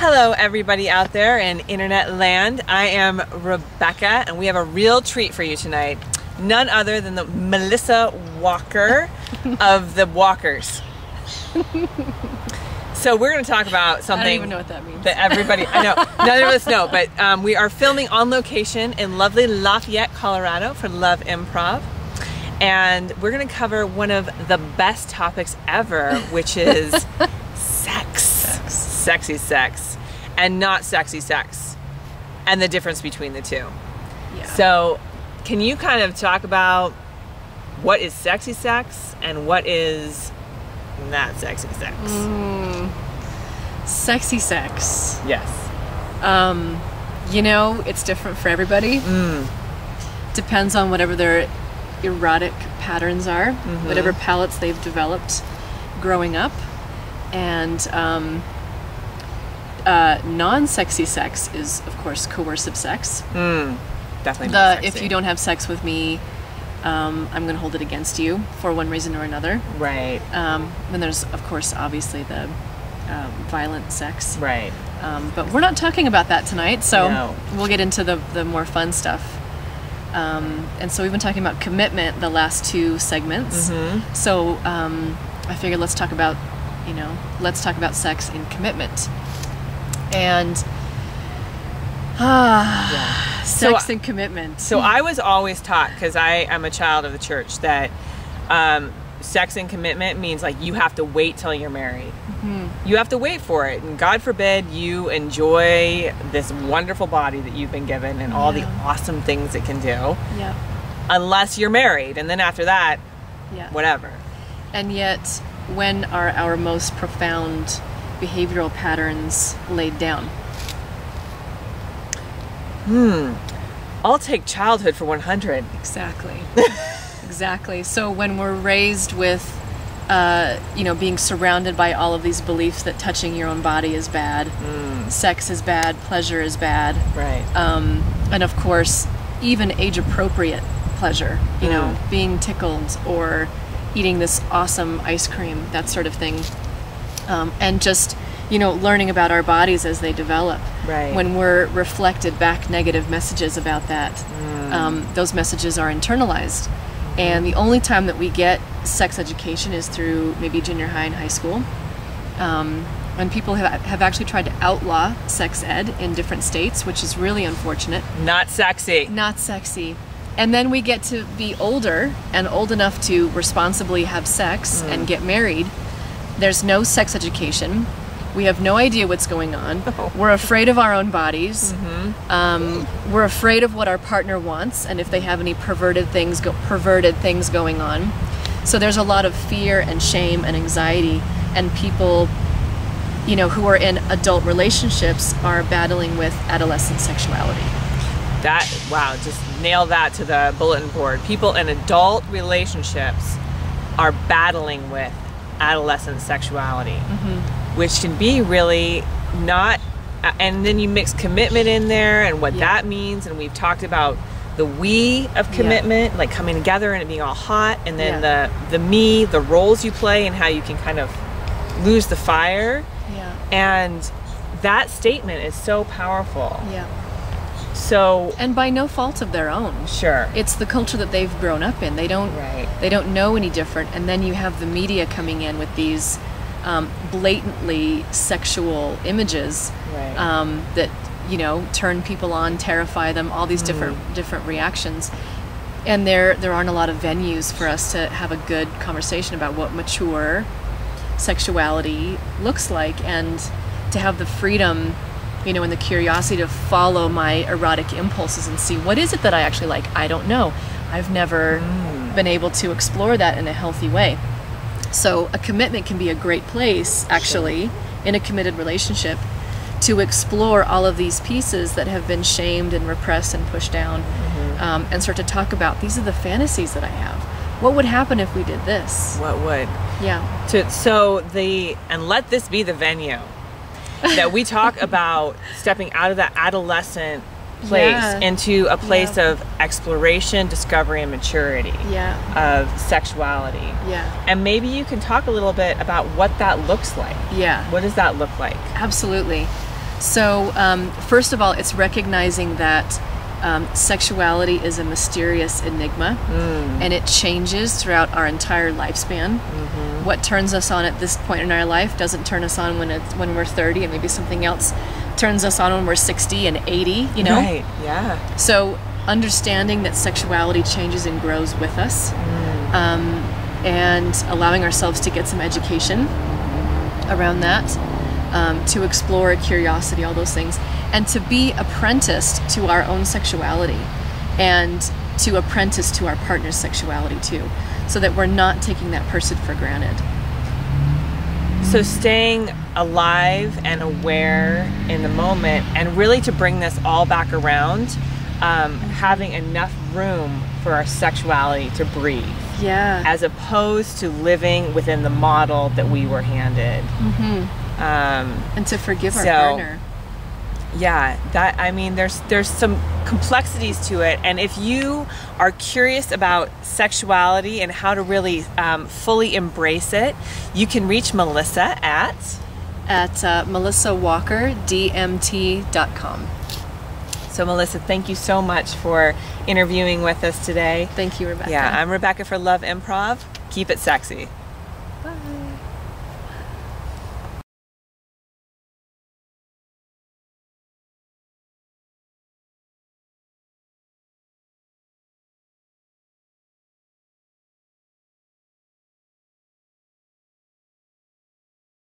Hello everybody out there in internet land. I am Rebecca and we have a real treat for you tonight. None other than the Melissa Walker of the Walkers. So we're going to talk about something. I don't even know what that means. That everybody, I know, none of us know, but we are filming on location in lovely Lafayette, Colorado for Love Improv. And we're going to cover one of the best topics ever, which is sex. Sexy sex and not sexy sex, and the difference between the two. Yeah. So can you kind of talk about what is sexy sex and what is not sexy sex? Sexy sex. Yes. You know, it's different for everybody. Depends on whatever their erotic patterns are, whatever palettes they've developed growing up. And non-sexy sex is, of course, coercive sex. Definitely not sexy. If you don't have sex with me, I'm going to hold it against you for one reason or another. Right. Then there's, of course, obviously the violent sex. Right. But we're not talking about that tonight, so No. we'll get into the more fun stuff. And so we've been talking about commitment the last two segments. So I figured let's talk about sex in commitment. And sex and commitment. So I was always taught, because I am a child of the church, that sex and commitment means like you have to wait till you're married. You have to wait for it, and God forbid you enjoy this wonderful body that you've been given and all the awesome things it can do, unless you're married, and then after that, whatever. And yet, when are our most profound behavioral patterns laid down? I'll take childhood for 100. Exactly. Exactly. So when we're raised with, being surrounded by all of these beliefs that touching your own body is bad, sex is bad, pleasure is bad, right? And of course, even age-appropriate pleasure, you know, being tickled or eating this awesome ice cream, that sort of thing. And just, learning about our bodies as they develop. Right. When we're reflected back negative messages about that, those messages are internalized. And the only time that we get sex education is through maybe junior high and high school. And people have actually tried to outlaw sex ed in different states, which is really unfortunate. Not sexy. Not sexy. And then we get to be older and old enough to responsibly have sex and get married. There's no sex education. We have no idea what's going on. We're afraid of our own bodies. We're afraid of what our partner wants and if they have any perverted things going on. So there's a lot of fear and shame and anxiety, and people, who are in adult relationships are battling with adolescent sexuality. Wow, just nail that to the bulletin board. People in adult relationships are battling with adolescent sexuality, which can be really not, and then you mix commitment in there and what that means, and we've talked about the we of commitment, like coming together and it being all hot, and then the me, the roles you play and how you can kind of lose the fire. And that statement is so powerful. So, and by no fault of their own. Sure. It's the culture that they've grown up in. They don't know any different. And then you have the media coming in with these blatantly sexual images that turn people on, terrify them, all these different reactions. And there aren't a lot of venues for us to have a good conversation about what mature sexuality looks like, and to have the freedom, and the curiosity to follow my erotic impulses and see what is it that I actually like. I don't know. I've never been able to explore that in a healthy way. So a commitment can be a great place, actually, in a committed relationship, to explore all of these pieces that have been shamed and repressed and pushed down, and start to talk about, these are the fantasies that I have. What would happen if we did this? What would? Yeah. And let this be the venue that we talk about stepping out of that adolescent place into a place of exploration, discovery, and maturity of sexuality. And maybe you can talk a little bit about what that looks like. What does that look like? Absolutely. So, first of all, it's recognizing that sexuality is a mysterious enigma, and it changes throughout our entire lifespan. What turns us on at this point in our life doesn't turn us on when we're 30, and maybe something else turns us on when we're 60 and 80, you know? Right, yeah. So understanding that sexuality changes and grows with us, and allowing ourselves to get some education around that, to explore curiosity, all those things, and to be apprenticed to our own sexuality and to apprentice to our partner's sexuality too, so that we're not taking that person for granted. So staying alive and aware in the moment, and really to bring this all back around, having enough room for our sexuality to breathe. Yeah. As opposed to living within the model that we were handed. And to forgive our partner. Yeah, that, I mean, there's some complexities to it, and if you are curious about sexuality and how to really fully embrace it, you can reach Melissa at melissawalkerdmt.com. So Melissa, thank you so much for interviewing with us today. Thank you, Rebecca. Yeah, I'm Rebecca for Love Improv. Keep it sexy.